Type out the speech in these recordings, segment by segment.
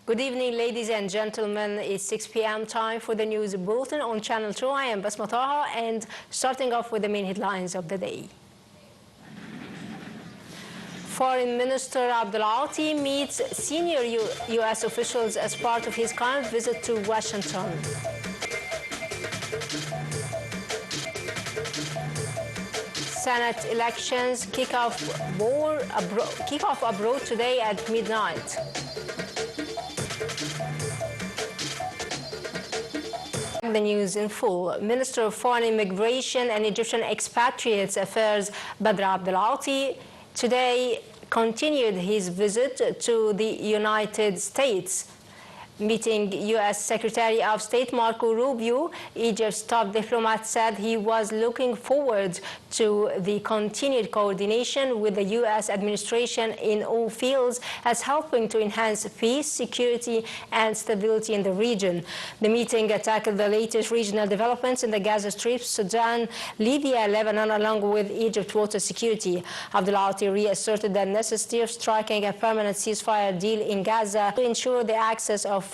Good evening, ladies and gentlemen. It's 6 p.m. time for the news bulletin on Channel 2. I am Bethha, and starting off with the main headlines of the day. Foreign Minister Abdul-Ati meets senior U.S. officials as part of his current visit to Washington. Senate elections kick off abroad today at midnight. The news in full. Minister of Foreign Immigration and Egyptian Expatriates Affairs Badr Abdul-Ati today continued his visit to the United States. Meeting U.S. Secretary of State Marco Rubio, Egypt's top diplomat said he was looking forward to the continued coordination with the U.S. administration in all fields as helping to enhance peace, security, and stability in the region. The meeting tackled the latest regional developments in the Gaza Strip, Sudan, Libya, Lebanon, along with Egypt's water security. Abdul-Ati reasserted the necessity of striking a permanent ceasefire deal in Gaza to ensure the access of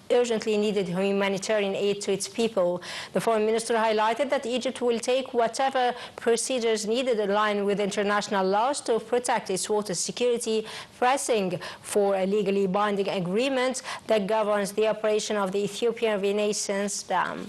urgently needed humanitarian aid to its people. The foreign minister highlighted that Egypt will take whatever procedures needed in line with international laws to protect its water security, pressing for a legally binding agreement that governs the operation of the Ethiopian Renaissance Dam.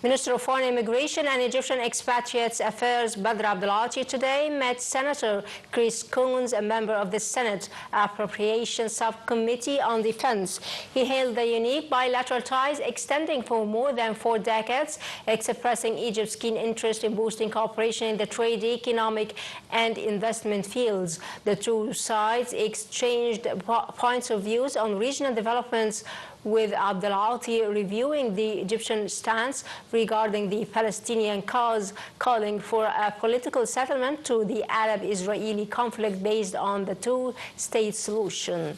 Minister of Foreign Immigration and Egyptian Expatriates Affairs Badr Abdul-Ati today met Senator Chris Coons, a member of the Senate Appropriations Subcommittee on Defense. He hailed the unique bilateral ties extending for more than 4 decades, expressing Egypt's keen interest in boosting cooperation in the trade, economic, and investment fields. The two sides exchanged points of views on regional developments, with Abdul-Ati reviewing the Egyptian stance regarding the Palestinian cause, calling for a political settlement to the Arab-Israeli conflict based on the two-state solution.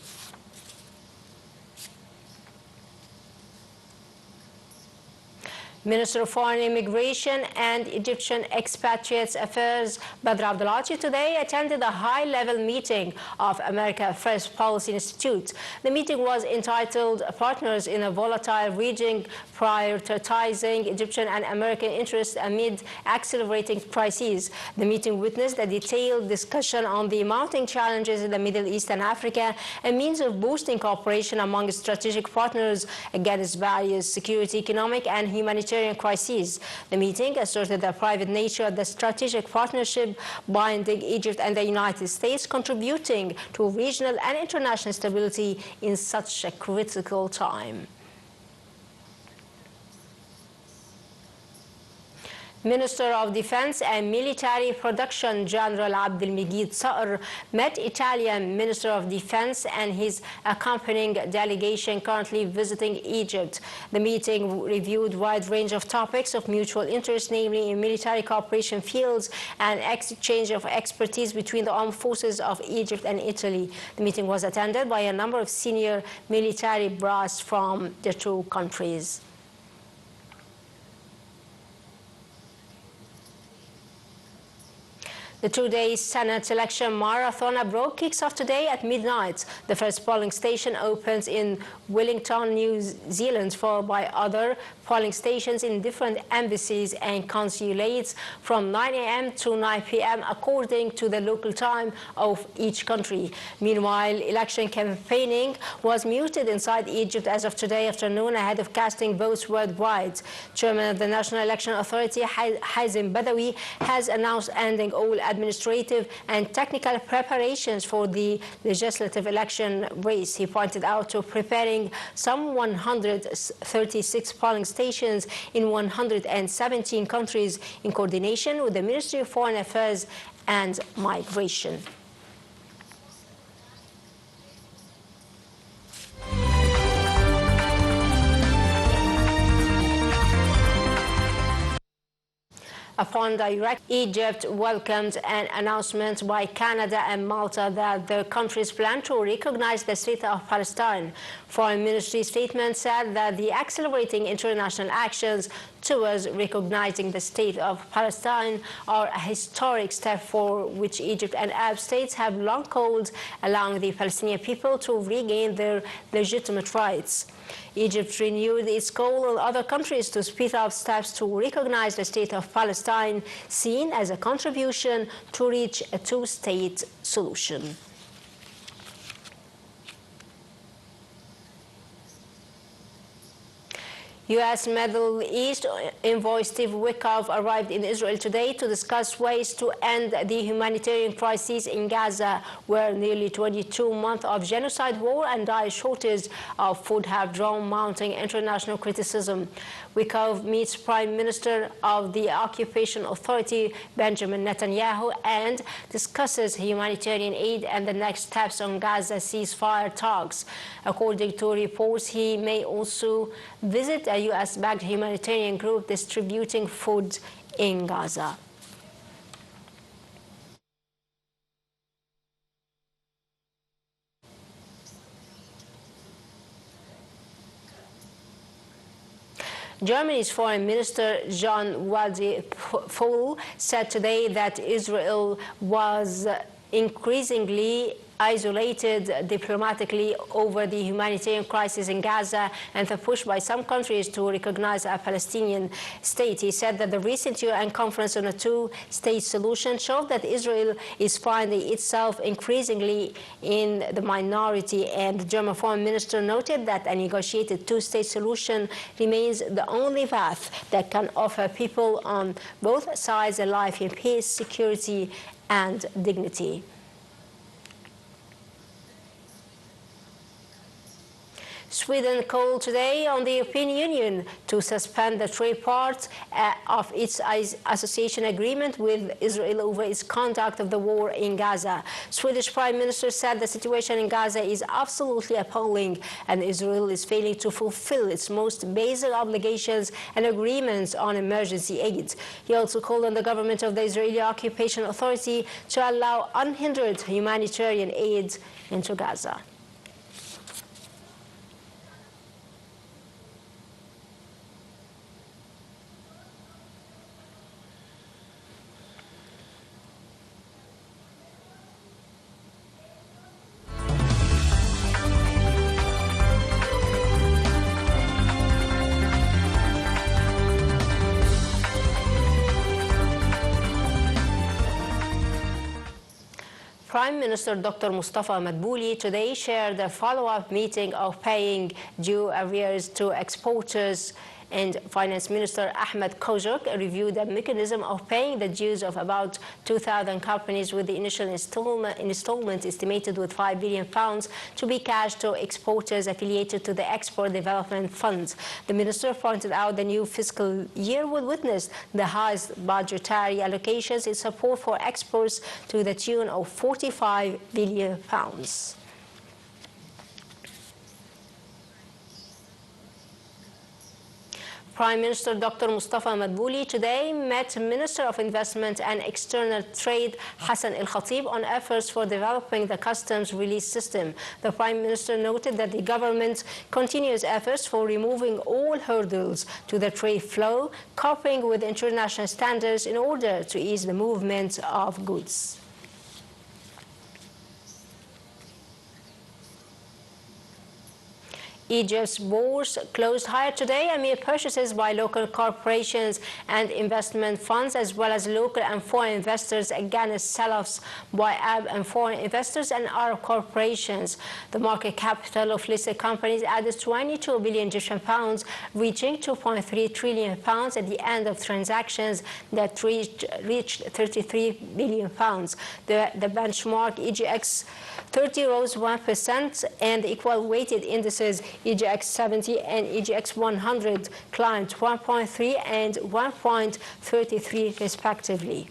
Minister of Foreign Immigration and Egyptian Expatriates Affairs Badr Abdul-Ati today attended a high-level meeting of America First Policy Institute. The meeting was entitled Partners in a Volatile Region, Prioritizing Egyptian and American Interests Amid Accelerating Crises. The meeting witnessed a detailed discussion on the mounting challenges in the Middle East and Africa, a means of boosting cooperation among strategic partners against various security, economic, and humanitarian crises. The meeting asserted the private nature of the strategic partnership binding Egypt and the United States, contributing to regional and international stability in such a critical time. Minister of Defense and Military Production General Abdelmegid Saër met Italian Minister of Defense and his accompanying delegation currently visiting Egypt. The meeting reviewed a wide range of topics of mutual interest, namely in military cooperation fields and exchange of expertise between the armed forces of Egypt and Italy. The meeting was attended by a number of senior military brass from the two countries. The two-day Senate election marathon abroad kicks off today at midnight. The first polling station opens in Wellington, New Zealand, followed by other polling stations in different embassies and consulates from 9 a.m. to 9 p.m. according to the local time of each country. Meanwhile, election campaigning was muted inside Egypt as of today afternoon ahead of casting votes worldwide. Chairman of the National Election Authority, Hazem Badawi, has announced ending all administrative and technical preparations for the legislative election race. He pointed out to preparing some 136 polling stations in 117 countries in coordination with the Ministry of Foreign Affairs and Migration. Upon direct, Egypt welcomed an announcement by Canada and Malta that their countries plan to recognize the state of Palestine. Foreign Ministry statement said that the accelerating international actions towards recognizing the state of Palestine are a historic step for which Egypt and Arab states have long called, allowing the Palestinian people to regain their legitimate rights. Egypt renewed its call on other countries to speed up steps to recognize the state of Palestine, seen as a contribution to reach a two-state solution. U.S. Middle East envoy Steve Witkoff arrived in Israel today to discuss ways to end the humanitarian crisis in Gaza, where nearly 22 months of genocide, war, and dire shortage of food have drawn mounting international criticism. Witkoff meets Prime Minister of the Occupation Authority, Benjamin Netanyahu, and discusses humanitarian aid and the next steps on Gaza ceasefire talks. According to reports, he may also visit a U.S.-backed humanitarian group distributing food in Gaza. Germany's Foreign Minister John Waldefol said today that Israel was increasingly isolated diplomatically over the humanitarian crisis in Gaza and the push by some countries to recognize a Palestinian state. He said that the recent UN conference on a two-state solution showed that Israel is finding itself increasingly in the minority, and the German foreign minister noted that a negotiated two-state solution remains the only path that can offer people on both sides a life in peace, security, and dignity. Sweden called today on the European Union to suspend the trade part of its association agreement with Israel over its conduct of the war in Gaza. Swedish Prime Minister said the situation in Gaza is absolutely appalling and Israel is failing to fulfill its most basic obligations and agreements on emergency aid. He also called on the government of the Israeli Occupation Authority to allow unhindered humanitarian aid into Gaza. Prime Minister Dr. Mustafa Madbouli today shared a follow-up meeting of paying due arrears to exporters, and Finance Minister Ahmed Kozhuk reviewed the mechanism of paying the dues of about 2,000 companies, with the initial installment estimated with £5 billion to be cashed to exporters affiliated to the Export Development Fund. The minister pointed out the new fiscal year would witness the highest budgetary allocations in support for exports to the tune of £45 billion. Prime Minister Dr. Mustafa Madbouli today met Minister of Investment and External Trade Hassan El-Khatib on efforts for developing the customs release system. The Prime Minister noted that the government continues efforts for removing all hurdles to the trade flow, coping with international standards in order to ease the movement of goods. Egypt's bourse closed higher today amid purchases by local corporations and investment funds, as well as local and foreign investors against sell-offs by Arab and foreign investors and Arab corporations. The market capital of listed companies added 22 billion Egyptian pounds, reaching 2.3 trillion pounds at the end of transactions that reached 33 billion pounds. The benchmark EGX 30 rose 1%, and equal weighted indices EGX 70 and EGX 100 climbed 1.3 and 1.33 respectively.